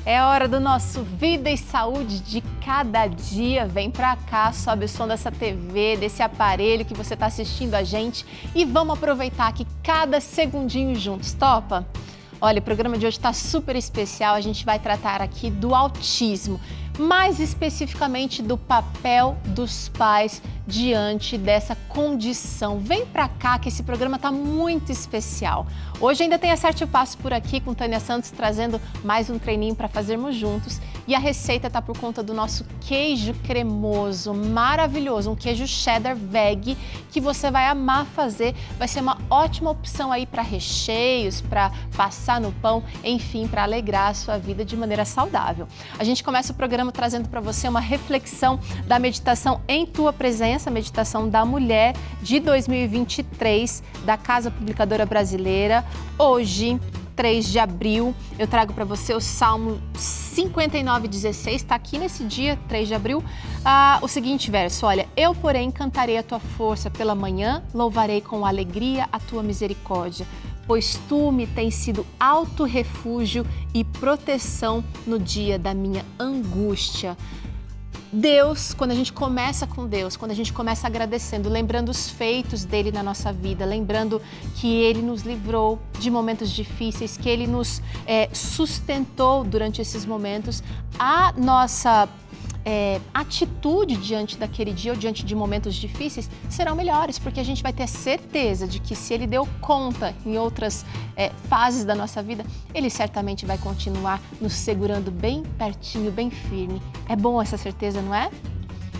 É hora do nosso Vida e Saúde de cada dia. Vem pra cá, sobe o som dessa TV, desse aparelho que você está assistindo a gente e vamos aproveitar aqui cada segundinho juntos, topa? Olha, o programa de hoje está super especial, a gente vai tratar aqui do autismo, mais especificamente do papel dos pais diante dessa condição. Vem pra cá que esse programa tá muito especial. Hoje ainda tem Acerte o Passo por aqui com Tânia Santos trazendo mais um treininho para fazermos juntos. E a receita tá por conta do nosso queijo cremoso, maravilhoso, um queijo cheddar veg que você vai amar fazer. Vai ser uma ótima opção aí para recheios, para passar no pão, enfim, para alegrar a sua vida de maneira saudável. A gente começa o programa trazendo para você uma reflexão da meditação Em Tua Presença, a meditação da mulher de 2023 da Casa Publicadora Brasileira. Hoje, 3 de abril, eu trago para você o Salmo 59:16, está aqui nesse dia, 3 de abril, o seguinte verso, olha, eu porém cantarei a tua força pela manhã, louvarei com alegria a tua misericórdia, pois tu me tens sido alto refúgio e proteção no dia da minha angústia. Deus, quando a gente começa com Deus, quando a gente começa agradecendo, lembrando os feitos dele na nossa vida, lembrando que ele nos livrou de momentos difíceis, que ele nos sustentou durante esses momentos, a nossa atitude diante daquele dia ou diante de momentos difíceis serão melhores, porque a gente vai ter certeza de que se ele deu conta em outras fases da nossa vida, ele certamente vai continuar nos segurando bem pertinho, bem firme. É bom essa certeza, não é?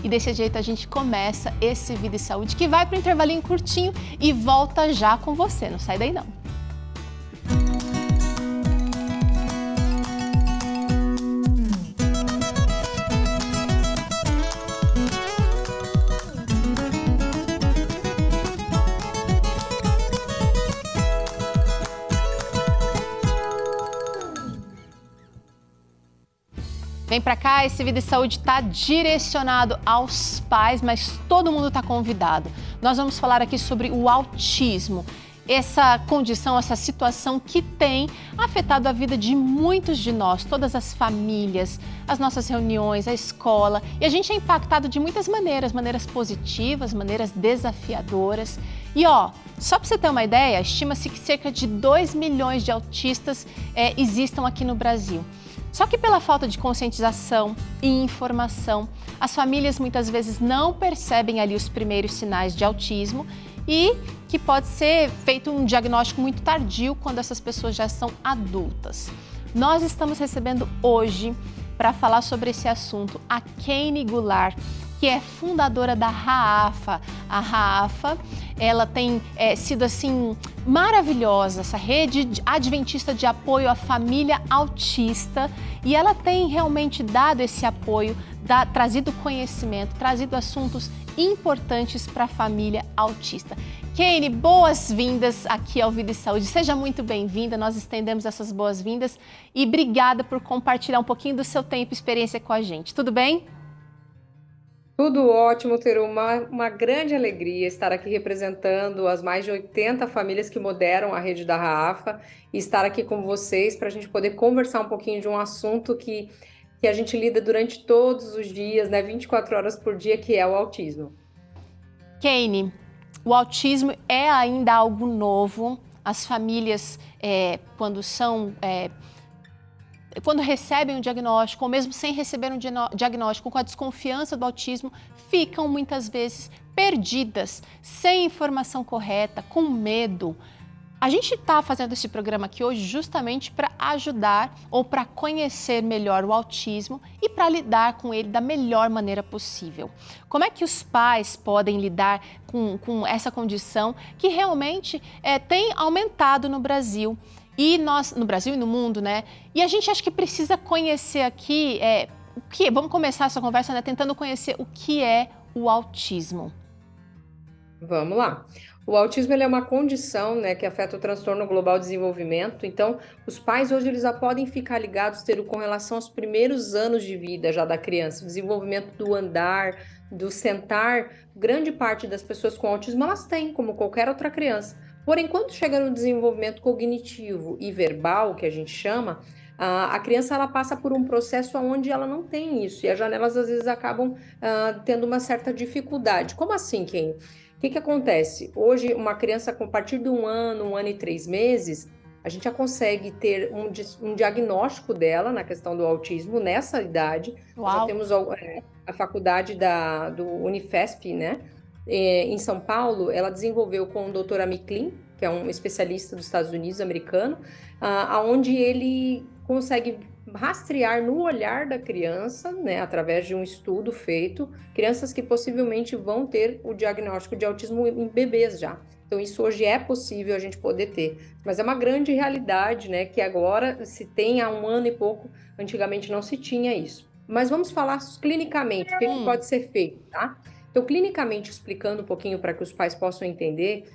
E desse jeito a gente começa esse Vida e Saúde, que vai para um intervalinho curtinho e volta já com você. Não sai daí não. Vem pra cá, esse Vida e Saúde está direcionado aos pais, mas todo mundo está convidado. Nós vamos falar aqui sobre o autismo, essa condição, essa situação que tem afetado a vida de muitos de nós, todas as famílias, as nossas reuniões, a escola. E a gente é impactado de muitas maneiras, maneiras positivas, maneiras desafiadoras. E só para você ter uma ideia, estima-se que cerca de 2 milhões de autistas existam aqui no Brasil. Só que pela falta de conscientização e informação, as famílias muitas vezes não percebem ali os primeiros sinais de autismo e que pode ser feito um diagnóstico muito tardio quando essas pessoas já são adultas. Nós estamos recebendo hoje, para falar sobre esse assunto, a Kane Goulart, que é fundadora da Raafa. A Raafa, ela tem sido assim maravilhosa, essa rede adventista de apoio à família autista, e ela tem realmente dado esse apoio, trazido conhecimento, trazido assuntos importantes para a família autista. Kane, boas-vindas aqui ao Vida e Saúde. Seja muito bem-vinda, nós estendemos essas boas-vindas e obrigada por compartilhar um pouquinho do seu tempo e experiência com a gente. Tudo bem? Tudo ótimo, ter uma grande alegria estar aqui representando as mais de 80 famílias que moderam a rede da Raafa e estar aqui com vocês para a gente poder conversar um pouquinho de um assunto que a gente lida durante todos os dias, né, 24 horas por dia, que é o autismo. Kane, o autismo é ainda algo novo. As famílias, quando recebem um diagnóstico, ou mesmo sem receber um diagnóstico, com a desconfiança do autismo, ficam muitas vezes perdidas, sem informação correta, com medo. A gente está fazendo esse programa aqui hoje justamente para ajudar ou para conhecer melhor o autismo e para lidar com ele da melhor maneira possível. Como é que os pais podem lidar com essa condição que realmente tem aumentado no Brasil? E no Brasil e no mundo, né? E a gente acha que precisa conhecer aqui, vamos começar essa conversa, né, tentando conhecer o que é o autismo. Vamos lá. O autismo ele é uma condição, né, que afeta o transtorno global de desenvolvimento. Então, os pais hoje eles já podem ficar ligados com relação aos primeiros anos de vida já da criança, o desenvolvimento do andar, do sentar. Grande parte das pessoas com autismo elas têm, como qualquer outra criança. Porém, quando chega no desenvolvimento cognitivo e verbal, que a gente chama, A criança ela passa por um processo onde ela não tem isso, e as janelas às vezes acabam tendo uma certa dificuldade. Como assim, Ken? O que acontece? Hoje, uma criança com a partir de 1 ano e 3 meses, a gente já consegue ter um diagnóstico dela na questão do autismo nessa idade. Nós já Uau! temos a faculdade do Unifesp, né? Em São Paulo, ela desenvolveu com o Dr. Amiklin, que é um especialista dos Estados Unidos, americano, onde ele consegue rastrear no olhar da criança, né, através de um estudo feito, crianças que possivelmente vão ter o diagnóstico de autismo em bebês já. Então, isso hoje é possível a gente poder ter. Mas é uma grande realidade, né, que agora se tem há 1 ano e pouco, antigamente não se tinha isso. Mas vamos falar clinicamente, o que pode ser feito, tá? Então, clinicamente, explicando um pouquinho para que os pais possam entender,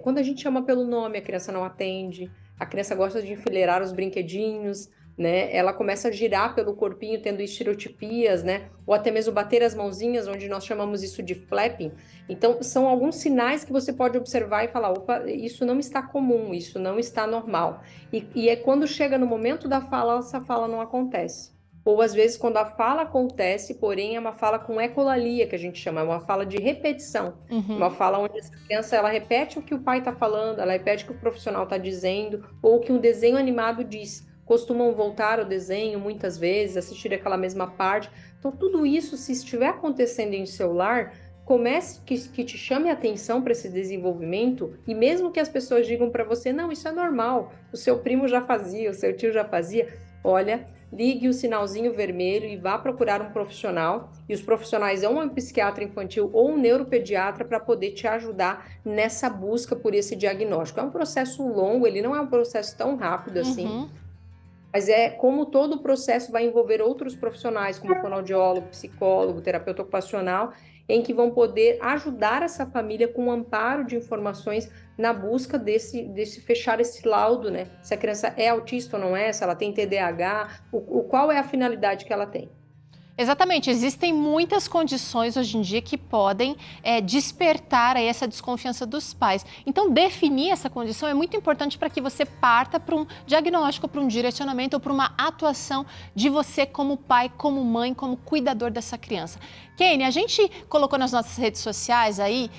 quando a gente chama pelo nome, a criança não atende, a criança gosta de enfileirar os brinquedinhos, né? Ela começa a girar pelo corpinho, tendo estereotipias, né? Ou até mesmo bater as mãozinhas, onde nós chamamos isso de flapping. Então, são alguns sinais que você pode observar e falar, opa, isso não está comum, isso não está normal. E é quando chega no momento da fala, essa fala não acontece. Ou às vezes quando a fala acontece, porém é uma fala com ecolalia, que a gente chama, é uma fala de repetição. Uma fala onde essa criança ela repete o que o pai está falando, ela repete o que o profissional está dizendo, ou o que um desenho animado diz. Costumam voltar ao desenho muitas vezes, assistir aquela mesma parte. Então, tudo isso, se estiver acontecendo em seu lar, comece que te chame a atenção para esse desenvolvimento, e mesmo que as pessoas digam para você, não, isso é normal, o seu primo já fazia, o seu tio já fazia, olha, ligue o sinalzinho vermelho e vá procurar um profissional, e os profissionais é um psiquiatra infantil ou um neuropediatra para poder te ajudar nessa busca por esse diagnóstico. É um processo longo, ele não é um processo tão rápido assim, mas como todo o processo vai envolver outros profissionais, como fonoaudiólogo, psicólogo, terapeuta ocupacional, em que vão poder ajudar essa família com um amparo de informações na busca desse fechar esse laudo, né? Se a criança é autista ou não é, se ela tem TDAH, qual é a finalidade que ela tem. Exatamente, existem muitas condições hoje em dia que podem despertar aí essa desconfiança dos pais. Então, definir essa condição é muito importante para que você parta para um diagnóstico, para um direcionamento ou para uma atuação de você como pai, como mãe, como cuidador dessa criança. Kane, a gente colocou nas nossas redes sociais aí,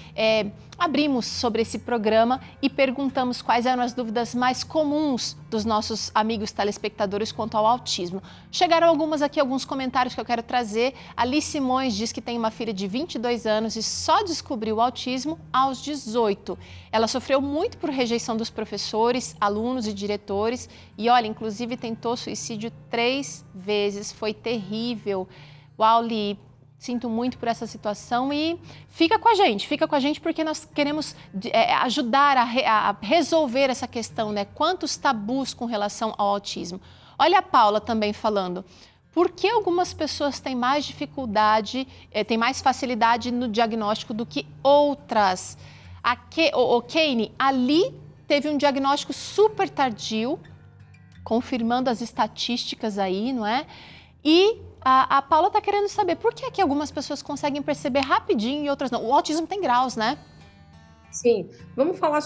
abrimos sobre esse programa e perguntamos quais eram as dúvidas mais comuns dos nossos amigos telespectadores quanto ao autismo. Chegaram alguns comentários que eu quero trazer. A Liz Simões diz que tem uma filha de 22 anos e só descobriu o autismo aos 18. Ela sofreu muito por rejeição dos professores, alunos e diretores e, olha, inclusive tentou suicídio 3 vezes. Foi terrível. Uau, Li, sinto muito por essa situação e fica com a gente porque nós queremos ajudar a resolver essa questão, né? Quantos tabus com relação ao autismo. Olha a Paula também falando. Por que algumas pessoas têm mais dificuldade, têm mais facilidade no diagnóstico do que outras? O Kane, ali teve um diagnóstico super tardio, confirmando as estatísticas aí, não é? E a Paula está querendo saber por que algumas pessoas conseguem perceber rapidinho e outras não. O autismo tem graus, né? Sim, vamos falar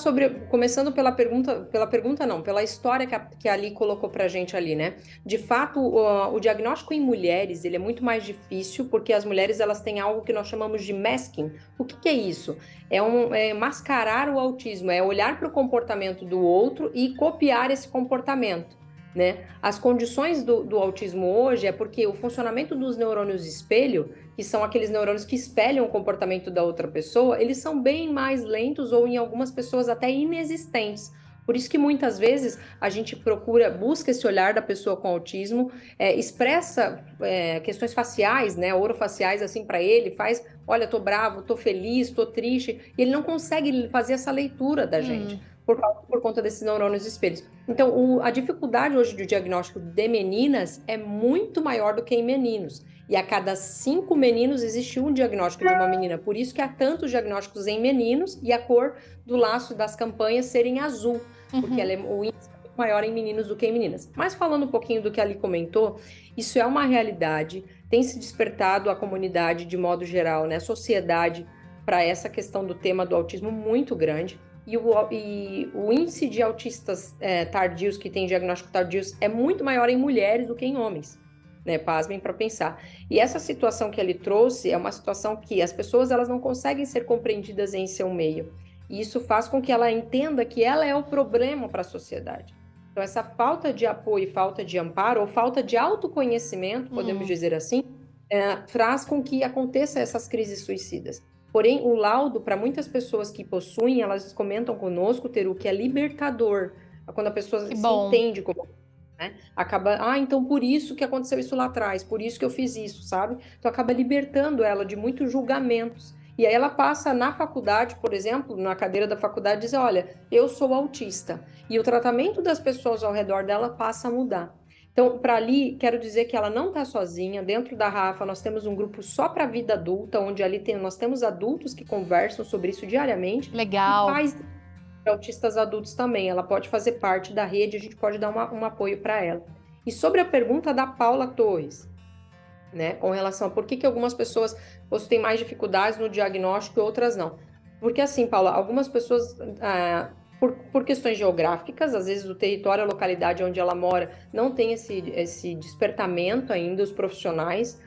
começando pela história que a Ali colocou pra gente ali, né? De fato, o diagnóstico em mulheres, ele é muito mais difícil, porque as mulheres, elas têm algo que nós chamamos de masking. O que é isso? É mascarar o autismo, é olhar para o comportamento do outro e copiar esse comportamento, né? As condições do autismo hoje é porque o funcionamento dos neurônios espelho, que são aqueles neurônios que espelham o comportamento da outra pessoa, eles são bem mais lentos ou em algumas pessoas até inexistentes. Por isso que muitas vezes a gente busca esse olhar da pessoa com autismo, expressa questões faciais, né, orofaciais assim para ele, faz, olha, tô bravo, tô feliz, tô triste, e ele não consegue fazer essa leitura da gente. Por conta desses neurônios espelhos. Então, a dificuldade hoje do diagnóstico de meninas é muito maior do que em meninos. E a cada 5 meninos existe um diagnóstico de uma menina. Por isso que há tantos diagnósticos em meninos e a cor do laço das campanhas serem azul, porque o índice é muito maior em meninos do que em meninas. Mas falando um pouquinho do que a Ali comentou, isso é uma realidade, tem se despertado a comunidade de modo geral, né, a sociedade, para essa questão do tema do autismo muito grande. e o índice de autistas tardios, que tem diagnóstico tardios, é muito maior em mulheres do que em homens, né? Pasmem para pensar. E essa situação que ele trouxe é uma situação que as pessoas elas não conseguem ser compreendidas em seu meio. E isso faz com que ela entenda que ela é o problema para a sociedade. Então, essa falta de apoio, falta de amparo, ou falta de autoconhecimento, podemos dizer assim, faz com que aconteça essas crises suicidas. Porém, o laudo, para muitas pessoas que possuem, elas comentam conosco, Teru, que é libertador. Quando a pessoa Que se bom. entende como, né? Acaba, então por isso que aconteceu isso lá atrás, por isso que eu fiz isso, sabe? Então acaba libertando ela de muitos julgamentos. E aí ela passa na faculdade, por exemplo, na cadeira da faculdade, diz, olha, eu sou autista. E o tratamento das pessoas ao redor dela passa a mudar. Então, para ali, quero dizer que ela não está sozinha. Dentro da Rafa, nós temos um grupo só para a vida adulta, onde ali nós temos adultos que conversam sobre isso diariamente. Legal. E pais de autistas adultos também. Ela pode fazer parte da rede, a gente pode dar um apoio para ela. E sobre a pergunta da Paula Torres, né, com relação a por que algumas pessoas têm mais dificuldades no diagnóstico e outras não. Porque assim, Paula, algumas pessoas, por questões geográficas, às vezes o território, a localidade onde ela mora, não tem esse despertamento ainda, os profissionais.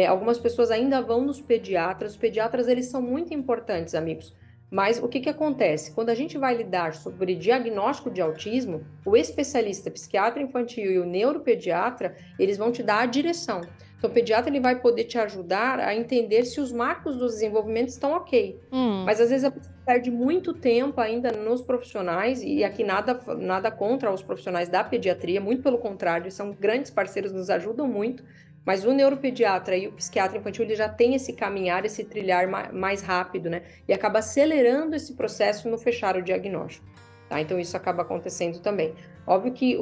Algumas pessoas ainda vão nos pediatras. Os pediatras, eles são muito importantes, amigos. Mas o que acontece? Quando a gente vai lidar sobre diagnóstico de autismo, o especialista psiquiatra infantil e o neuropediatra, eles vão te dar a direção. Então, o pediatra ele vai poder te ajudar a entender se os marcos do desenvolvimento estão ok. Mas, às vezes, a pessoa perde muito tempo ainda nos profissionais, e aqui nada contra os profissionais da pediatria, muito pelo contrário, são grandes parceiros, nos ajudam muito, mas o neuropediatra e o psiquiatra infantil, ele já tem esse caminhar, esse trilhar mais rápido, né? E acaba acelerando esse processo no fechar o diagnóstico. Tá? Então, isso acaba acontecendo também. Óbvio que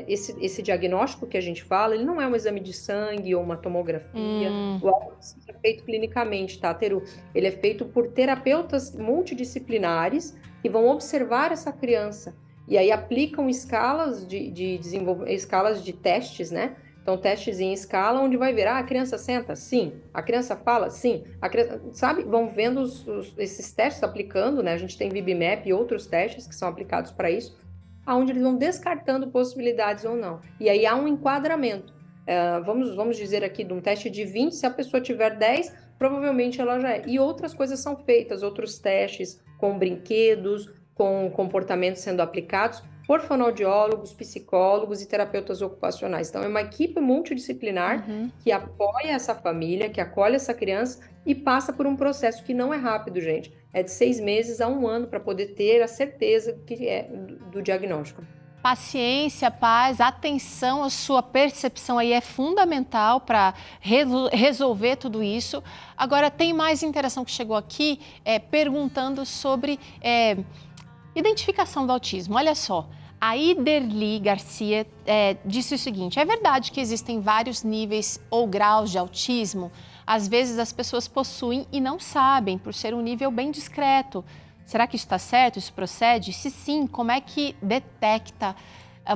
esse diagnóstico que a gente fala, ele não é um exame de sangue ou uma tomografia. O autismo é feito clinicamente, tá, Teru? Ele é feito por terapeutas multidisciplinares que vão observar essa criança. E aí aplicam escalas escalas de testes, né? Então, testes em escala, onde vai ver, a criança senta? Sim. A criança fala? Sim. A criança, sabe? Vão vendo esses testes aplicando, né? A gente tem VibMap e outros testes que são aplicados para isso, onde eles vão descartando possibilidades ou não. E aí há um enquadramento. Vamos dizer aqui, de um teste de 20, se a pessoa tiver 10, provavelmente ela já é. E outras coisas são feitas, outros testes com brinquedos, com comportamentos sendo aplicados por fonoaudiólogos, psicólogos e terapeutas ocupacionais. Então, é uma equipe multidisciplinar que apoia essa família, que acolhe essa criança e passa por um processo que não é rápido, gente. É de 6 meses a 1 ano para poder ter a certeza que é do diagnóstico. Paciência, paz, atenção, a sua percepção aí é fundamental para resolver tudo isso. Agora, tem mais interação que chegou aqui perguntando sobre identificação do autismo. Olha só. A Iderli Garcia disse o seguinte: é verdade que existem vários níveis ou graus de autismo? Às vezes as pessoas possuem e não sabem, por ser um nível bem discreto. Será que isso está certo? Isso procede? Se sim, como é que detecta?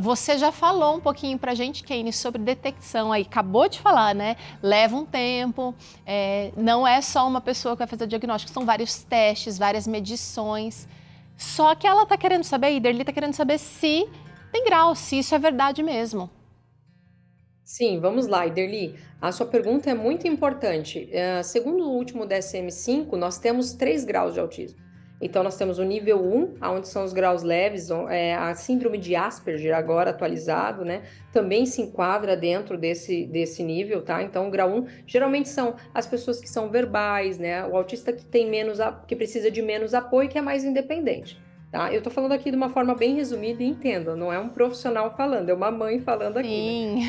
Você já falou um pouquinho para a gente, Keine, sobre detecção aí. Acabou de falar, né? Leva um tempo, não é só uma pessoa que vai fazer o diagnóstico, são vários testes, várias medições. Só que ela está querendo saber, a Iderli está querendo saber se tem grau, se isso é verdade mesmo. Sim, vamos lá, Iderli. A sua pergunta é muito importante. Segundo o último DSM-5, nós temos 3 graus de autismo. Então, nós temos o nível 1, onde são os graus leves, a síndrome de Asperger, agora atualizado, né? Também se enquadra dentro desse nível, tá? Então, o grau 1, geralmente são as pessoas que são verbais, né? O autista que precisa de menos apoio, que é mais independente, tá? Eu tô falando aqui de uma forma bem resumida e entenda, não é um profissional falando, é uma mãe falando aqui. Sim.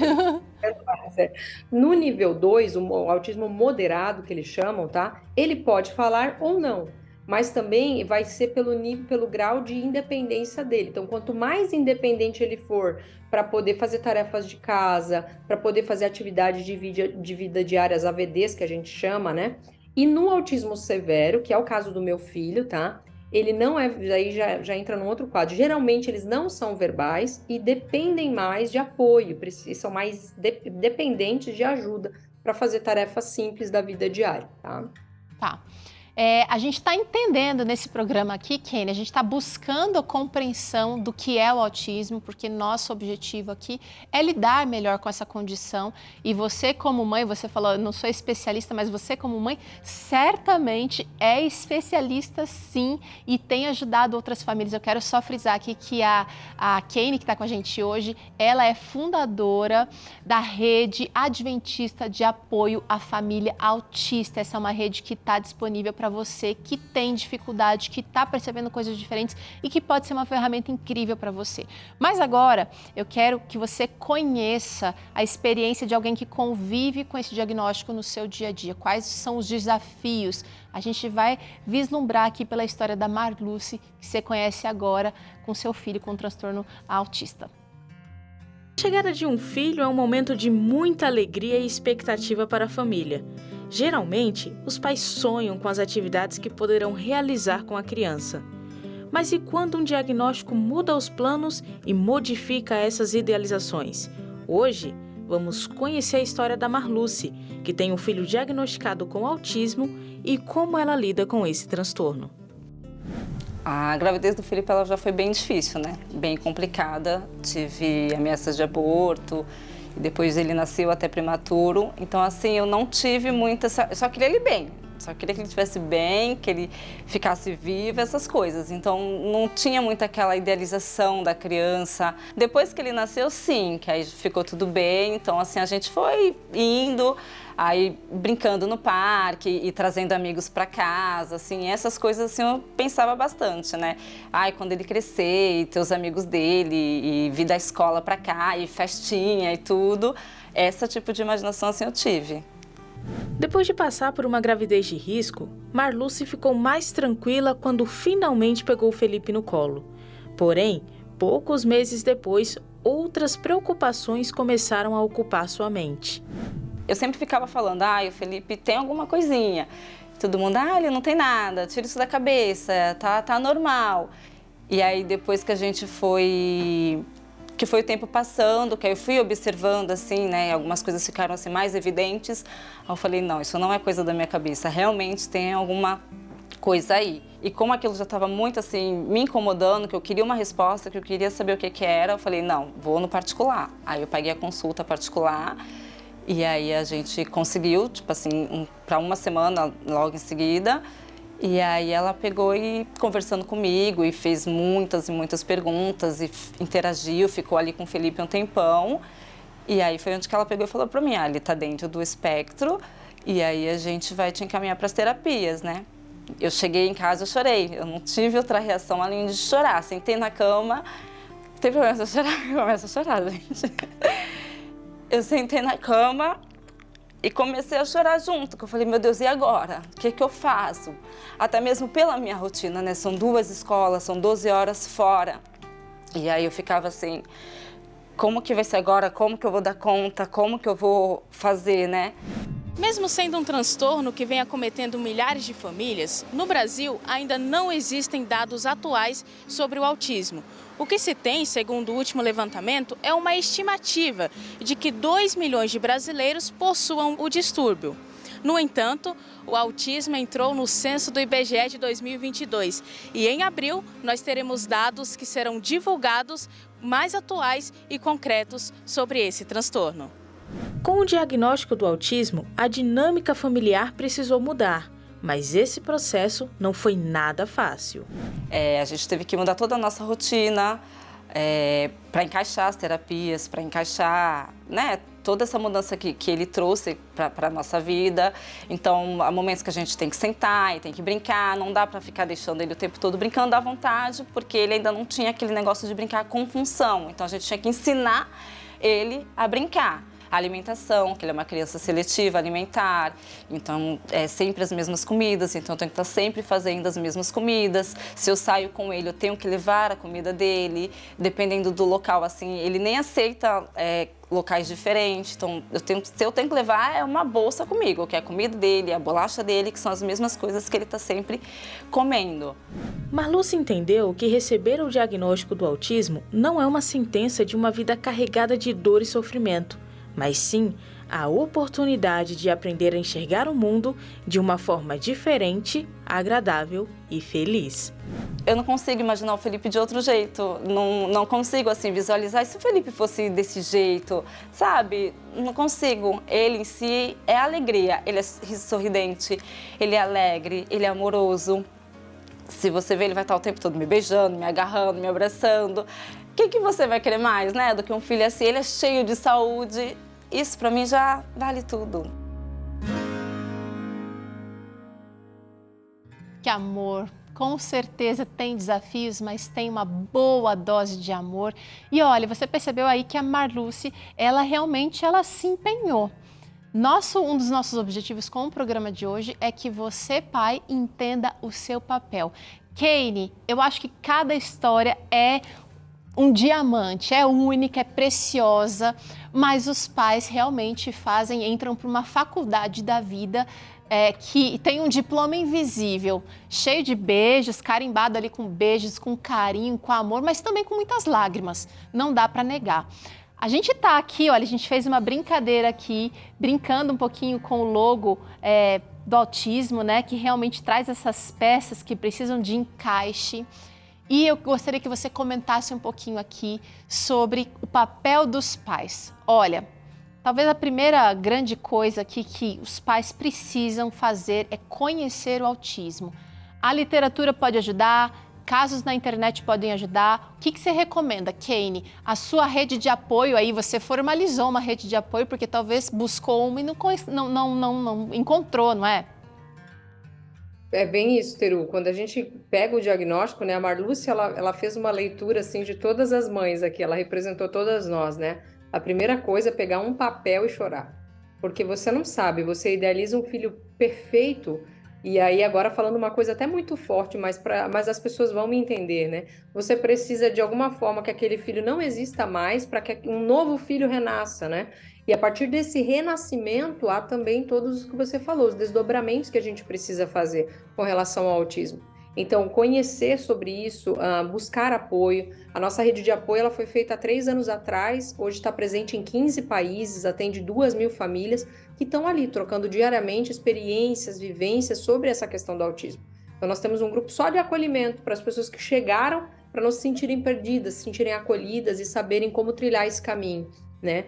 Né? No nível 2, o autismo moderado, que eles chamam, tá? Ele pode falar ou não, mas também vai ser pelo grau de independência dele. Então, quanto mais independente ele for para poder fazer tarefas de casa, para poder fazer atividades de vida diárias, AVDs, que a gente chama, né? E no autismo severo, que é o caso do meu filho, tá? Ele não é, aí já entra num outro quadro. Geralmente, eles não são verbais e dependem mais de apoio, são mais dependentes de ajuda para fazer tarefas simples da vida diária, tá? Tá. A gente está entendendo nesse programa aqui, Kenny, a gente está buscando a compreensão do que é o autismo, porque nosso objetivo aqui é lidar melhor com essa condição. E você como mãe, você falou, eu não sou especialista, mas você como mãe certamente é especialista sim e tem ajudado outras famílias. Eu quero só frisar aqui que a Kenny, que está com a gente hoje, ela é fundadora da Rede Adventista de Apoio à Família Autista. Essa é uma rede que está disponível para você que tem dificuldade, que está percebendo coisas diferentes e que pode ser uma ferramenta incrível para você. Mas agora eu quero que você conheça a experiência de alguém que convive com esse diagnóstico no seu dia a dia. Quais são os desafios? A gente vai vislumbrar aqui pela história da Marluce, que você conhece agora, com seu filho com transtorno autista. A chegada de um filho é um momento de muita alegria e expectativa para a família. Geralmente, os pais sonham com as atividades que poderão realizar com a criança. Mas e quando um diagnóstico muda os planos e modifica essas idealizações? Hoje, vamos conhecer a história da Marluce, que tem um filho diagnosticado com autismo e como ela lida com esse transtorno. A gravidez do Felipe ela já foi bem difícil, né? Bem complicada. Tive ameaças de aborto, e depois ele nasceu até prematuro. Então, assim, eu não tive muita... Eu só queria ele bem. Só queria que ele estivesse bem, que ele ficasse vivo, essas coisas. Então, não tinha muito aquela idealização da criança. Depois que ele nasceu, sim, que aí ficou tudo bem. Então, assim, a gente foi indo, aí brincando no parque e trazendo amigos para casa, assim, essas coisas, assim, eu pensava bastante, né? Ai, quando ele crescer e ter os amigos dele e vir da escola para cá e festinha e tudo, esse tipo de imaginação, assim, eu tive. Depois de passar por uma gravidez de risco, Marluce ficou mais tranquila quando finalmente pegou o Felipe no colo. Porém, poucos meses depois, outras preocupações começaram a ocupar sua mente. Eu sempre ficava falando, o Felipe tem alguma coisinha. Todo mundo, ele não tem nada, tira isso da cabeça, tá normal. E aí depois que a gente foi o tempo passando, que aí eu fui observando, assim, né, algumas coisas ficaram assim mais evidentes, aí eu falei, não, isso não é coisa da minha cabeça, realmente tem alguma coisa aí. E como aquilo já estava muito, assim, me incomodando, que eu queria uma resposta, que eu queria saber o que era, eu falei, não, vou no particular. Aí eu paguei a consulta particular e aí a gente conseguiu, tipo assim, para uma semana logo em seguida. E aí ela pegou e conversando comigo e fez muitas e muitas perguntas e interagiu, ficou ali com o Felipe um tempão. E aí foi onde que ela pegou e falou para mim, ele tá dentro do espectro e aí a gente vai te encaminhar para as terapias, né? Eu cheguei em casa, eu chorei, eu não tive outra reação além de chorar. Sentei na cama, tem problema se eu chorar? Eu começo a chorar, gente. Eu sentei na cama e comecei a chorar junto, que eu falei, meu Deus, e agora? O que eu faço? Até mesmo pela minha rotina, né? São 2 escolas, são 12 horas fora. E aí eu ficava assim, como que vai ser agora? Como que eu vou dar conta? Como que eu vou fazer, né? Mesmo sendo um transtorno que vem acometendo milhares de famílias, no Brasil ainda não existem dados atuais sobre o autismo. O que se tem, segundo o último levantamento, é uma estimativa de que 2 milhões de brasileiros possuam o distúrbio. No entanto, o autismo entrou no censo do IBGE de 2022 e em abril nós teremos dados que serão divulgados mais atuais e concretos sobre esse transtorno. Com o diagnóstico do autismo, a dinâmica familiar precisou mudar, mas esse processo não foi nada fácil. A gente teve que mudar toda a nossa rotina para encaixar as terapias, para encaixar, né, toda essa mudança que ele trouxe para a nossa vida. Então, há momentos que a gente tem que sentar e tem que brincar, não dá para ficar deixando ele o tempo todo brincando à vontade, porque ele ainda não tinha aquele negócio de brincar com função. Então, a gente tinha que ensinar ele a brincar. A alimentação, que ele é uma criança seletiva alimentar, então é sempre as mesmas comidas, então eu tenho que estar sempre fazendo as mesmas comidas. Se eu saio com ele, eu tenho que levar a comida dele, dependendo do local, assim, ele nem aceita locais diferentes, então se eu tenho que levar é uma bolsa comigo, que é a comida dele, a bolacha dele, que são as mesmas coisas que ele está sempre comendo. Marluce entendeu que receber o diagnóstico do autismo não é uma sentença de uma vida carregada de dor e sofrimento, mas sim a oportunidade de aprender a enxergar o mundo de uma forma diferente, agradável e feliz. Eu não consigo imaginar o Felipe de outro jeito, não consigo assim visualizar, e se o Felipe fosse desse jeito, sabe? Não consigo. Ele em si é alegria, ele é sorridente, ele é alegre, ele é amoroso. Se você ver, ele vai estar o tempo todo me beijando, me agarrando, me abraçando. O que você vai querer mais, né, do que um filho assim? Ele é cheio de saúde. Isso para mim já vale tudo. Que amor! Com certeza tem desafios, mas tem uma boa dose de amor. E olha, você percebeu aí que a Marluce, ela realmente se empenhou. Um dos nossos objetivos com o programa de hoje é que você, pai, entenda o seu papel. Kane, eu acho que cada história é um diamante, é única, é preciosa, mas os pais realmente entram para uma faculdade da vida que tem um diploma invisível, cheio de beijos, carimbado ali com beijos, com carinho, com amor, mas também com muitas lágrimas, não dá para negar. A gente está aqui, olha, a gente fez uma brincadeira aqui, brincando um pouquinho com o logo do autismo, né, que realmente traz essas peças que precisam de encaixe. E eu gostaria que você comentasse um pouquinho aqui sobre o papel dos pais. Olha, talvez a primeira grande coisa aqui que os pais precisam fazer é conhecer o autismo. A literatura pode ajudar, casos na internet podem ajudar. O que você recomenda, Kane? A sua rede de apoio aí, você formalizou uma rede de apoio porque talvez buscou uma e não encontrou, não é? É bem isso, Teru. Quando a gente pega o diagnóstico, né, a Marluce, ela fez uma leitura, assim, de todas as mães aqui, ela representou todas nós, né? A primeira coisa é pegar um papel e chorar, porque você não sabe, você idealiza um filho perfeito, e aí agora falando uma coisa até muito forte, mas as pessoas vão me entender, né? Você precisa, de alguma forma, que aquele filho não exista mais para que um novo filho renasça, né? E a partir desse renascimento, há também todos os que você falou, os desdobramentos que a gente precisa fazer com relação ao autismo. Então, conhecer sobre isso, buscar apoio. A nossa rede de apoio ela foi feita há 3 anos atrás, hoje está presente em 15 países, atende 2.000 famílias que estão ali trocando diariamente experiências, vivências sobre essa questão do autismo. Então, nós temos um grupo só de acolhimento para as pessoas que chegaram para não se sentirem perdidas, se sentirem acolhidas e saberem como trilhar esse caminho, né?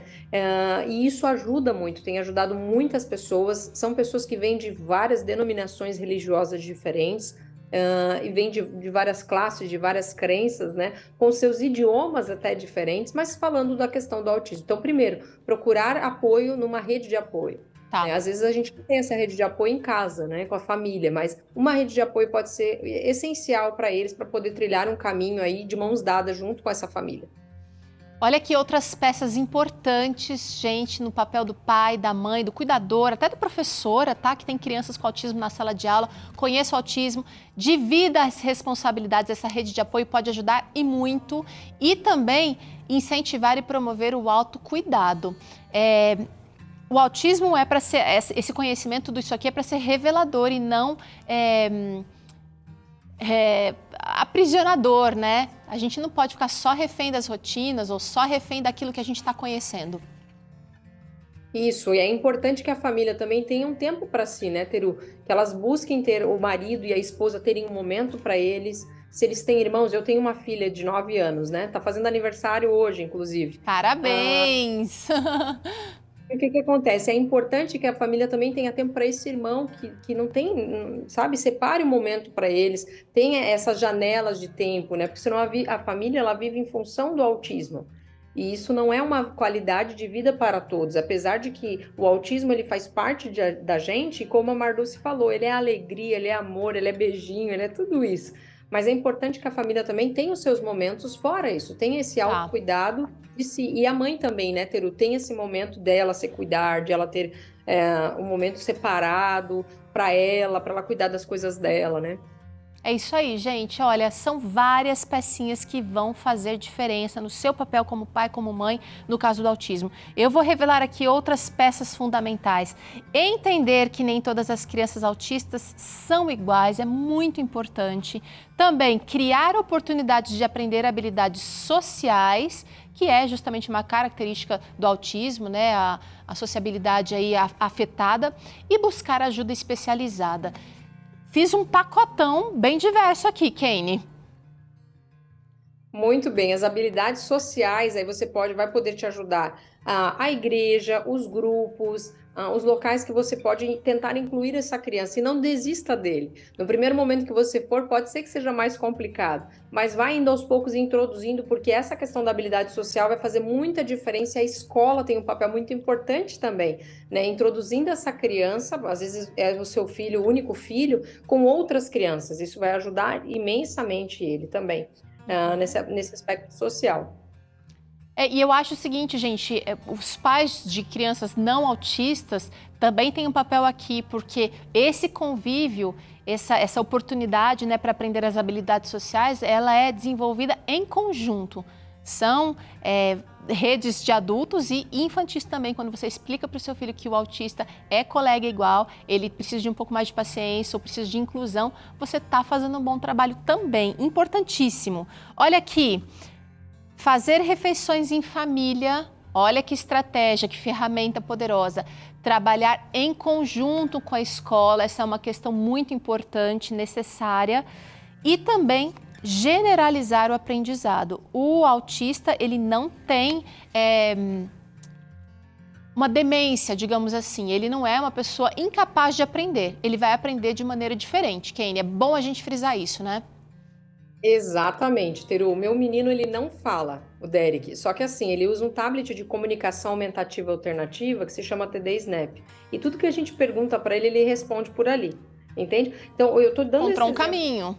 E isso ajuda muito, tem ajudado muitas pessoas, são pessoas que vêm de várias denominações religiosas diferentes, e vêm de várias classes, de várias crenças, né? Com seus idiomas até diferentes, mas falando da questão do autismo. Então, primeiro, procurar apoio numa rede de apoio. Tá. Né? Às vezes a gente não tem essa rede de apoio em casa, né? Com a família, mas uma rede de apoio pode ser essencial para eles, para poder trilhar um caminho aí de mãos dadas junto com essa família. Olha que outras peças importantes, gente, no papel do pai, da mãe, do cuidador, até da professora, tá? Que tem crianças com autismo na sala de aula, conheça o autismo, divida as responsabilidades, essa rede de apoio pode ajudar e muito. E também incentivar e promover o autocuidado. O autismo é para ser, esse conhecimento disso aqui é para ser revelador e não aprisionador, né? A gente não pode ficar só refém das rotinas ou só refém daquilo que a gente está conhecendo. Isso, e é importante que a família também tenha um tempo para si, né, Teru? Que elas busquem ter o marido e a esposa terem um momento para eles. Se eles têm irmãos, eu tenho uma filha de 9 anos, né? Tá fazendo aniversário hoje, inclusive. Parabéns! O que acontece? É importante que a família também tenha tempo para esse irmão que não tem, sabe? Separe um momento para eles, tenha essas janelas de tempo, né? Porque senão a família ela vive em função do autismo. E isso não é uma qualidade de vida para todos, apesar de que o autismo ele faz parte da gente, como a Marluce falou, ele é alegria, ele é amor, ele é beijinho, ele é tudo isso. Mas é importante que a família também tenha os seus momentos fora isso, tenha esse autocuidado de si. E a mãe também, né, Teru, tem esse momento dela se cuidar, de ela ter um momento separado para ela cuidar das coisas dela, né? É isso aí, gente. Olha, são várias pecinhas que vão fazer diferença no seu papel como pai, como mãe, no caso do autismo. Eu vou revelar aqui outras peças fundamentais. Entender que nem todas as crianças autistas são iguais é muito importante. Também criar oportunidades de aprender habilidades sociais, que é justamente uma característica do autismo, né? A sociabilidade aí afetada, e buscar ajuda especializada. Fiz um pacotão bem diverso aqui, Kane. Muito bem, as habilidades sociais, aí você vai poder te ajudar a igreja, os grupos, os locais que você pode tentar incluir essa criança e não desista dele. No primeiro momento que você for, pode ser que seja mais complicado, mas vai indo aos poucos introduzindo, porque essa questão da habilidade social vai fazer muita diferença e a escola tem um papel muito importante também, né? Introduzindo essa criança, às vezes é o seu filho, o único filho, com outras crianças. Isso vai ajudar imensamente ele também. Nesse aspecto social. E eu acho o seguinte, gente, os pais de crianças não autistas também têm um papel aqui, porque esse convívio, essa oportunidade, né, para aprender as habilidades sociais, ela é desenvolvida em conjunto. São redes de adultos e infantis também, quando você explica para o seu filho que o autista é colega igual, ele precisa de um pouco mais de paciência ou precisa de inclusão, você está fazendo um bom trabalho também, importantíssimo. Olha aqui, fazer refeições em família, olha que estratégia, que ferramenta poderosa. Trabalhar em conjunto com a escola, essa é uma questão muito importante, necessária. E também generalizar o aprendizado. O autista, ele não tem uma demência, digamos assim. Ele não é uma pessoa incapaz de aprender. Ele vai aprender de maneira diferente, Kane. É bom a gente frisar isso, né? Exatamente, Teru. O meu menino, ele não fala, o Derek. Só que assim, ele usa um tablet de comunicação aumentativa alternativa que se chama TD Snap. E tudo que a gente pergunta para ele responde por ali. Entende? Então, eu tô dando Encontrou um caminho.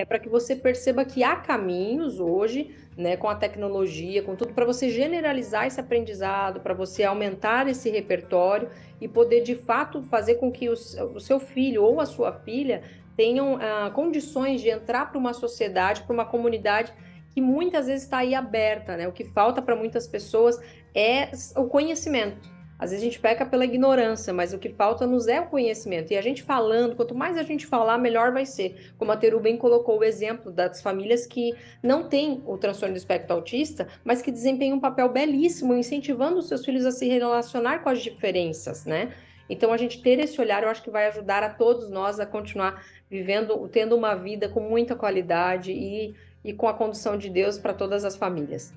Para que você perceba que há caminhos hoje, né, com a tecnologia, com tudo, para você generalizar esse aprendizado, para você aumentar esse repertório e poder, de fato, fazer com que o seu filho ou a sua filha tenham condições de entrar para uma sociedade, para uma comunidade que muitas vezes está aí aberta, né? O que falta para muitas pessoas é o conhecimento. Às vezes a gente peca pela ignorância, mas o que falta nos é o conhecimento. E a gente falando, quanto mais a gente falar, melhor vai ser. Como a Teru bem colocou o exemplo das famílias que não têm o transtorno do espectro autista, mas que desempenham um papel belíssimo, incentivando os seus filhos a se relacionar com as diferenças, né? Então, a gente ter esse olhar, eu acho que vai ajudar a todos nós a continuar vivendo, tendo uma vida com muita qualidade e com a condução de Deus para todas as famílias.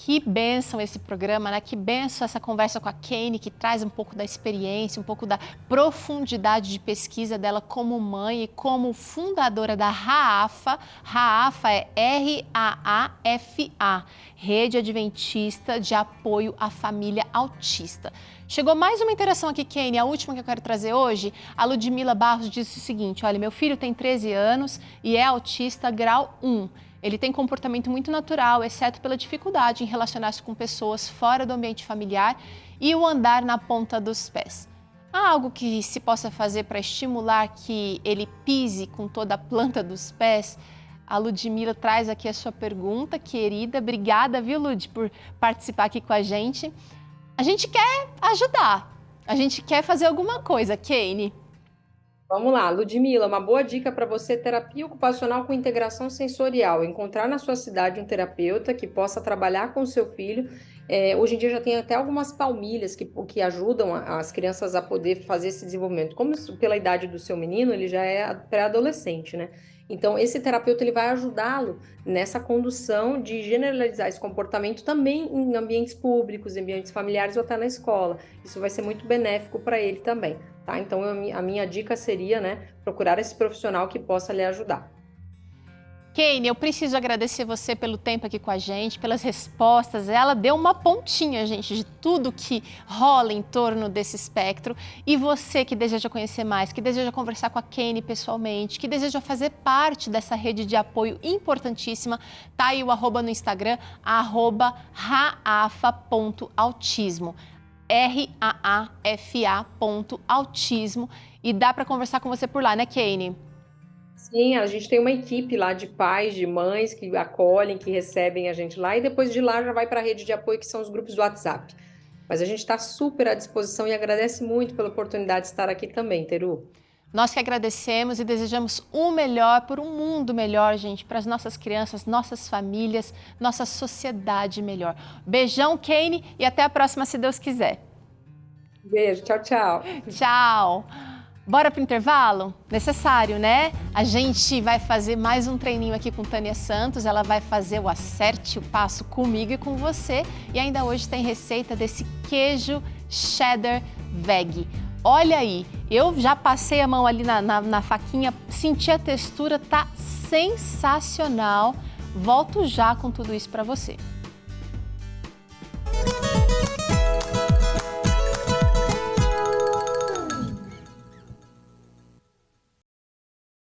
Que bênção esse programa, né? Que bênção essa conversa com a Kane, que traz um pouco da experiência, um pouco da profundidade de pesquisa dela como mãe e como fundadora da RAAFA. RAAFA é RAAFA, Rede Adventista de Apoio à Família Autista. Chegou mais uma interação aqui, Kane, a última que eu quero trazer hoje. A Ludmila Barros disse o seguinte: olha, meu filho tem 13 anos e é autista grau 1. Ele tem comportamento muito natural, exceto pela dificuldade em relacionar-se com pessoas fora do ambiente familiar e o andar na ponta dos pés. Há algo que se possa fazer para estimular que ele pise com toda a planta dos pés? A Ludmila traz aqui a sua pergunta, querida. Obrigada, viu, Lud, por participar aqui com a gente. A gente quer ajudar, a gente quer fazer alguma coisa, Kane. Vamos lá, Ludmila, uma boa dica para você: terapia ocupacional com integração sensorial. Encontrar na sua cidade um terapeuta que possa trabalhar com o seu filho. Hoje em dia já tem até algumas palmilhas que ajudam as crianças a poder fazer esse desenvolvimento. Como pela idade do seu menino, ele já é pré-adolescente, né? Então, esse terapeuta ele vai ajudá-lo nessa condução de generalizar esse comportamento também em ambientes públicos, em ambientes familiares ou até na escola. Isso vai ser muito benéfico para ele também, tá? Então, a minha dica seria, né, procurar esse profissional que possa lhe ajudar. Kane, eu preciso agradecer você pelo tempo aqui com a gente, pelas respostas. Ela deu uma pontinha, gente, de tudo que rola em torno desse espectro. E você que deseja conhecer mais, que deseja conversar com a Kane pessoalmente, que deseja fazer parte dessa rede de apoio importantíssima, tá aí o @ no Instagram, @raafa.autismo. RAAFA.autismo. E dá para conversar com você por lá, né, Kane? Sim, a gente tem uma equipe lá de pais, de mães que acolhem, que recebem a gente lá e depois de lá já vai para a rede de apoio, que são os grupos do WhatsApp. Mas a gente está super à disposição e agradece muito pela oportunidade de estar aqui também, Teru. Nós que agradecemos e desejamos o melhor por um mundo melhor, gente, para as nossas crianças, nossas famílias, nossa sociedade melhor. Beijão, Kane, e até a próxima, se Deus quiser. Beijo, tchau, tchau. Tchau. Bora pro intervalo? Necessário, né? A gente vai fazer mais um treininho aqui com Tânia Santos. Ela vai fazer o acerte o passo comigo e com você. E ainda hoje tem receita desse queijo cheddar veg. Olha aí, eu já passei a mão ali na faquinha, senti a textura, tá sensacional. Volto já com tudo isso para você.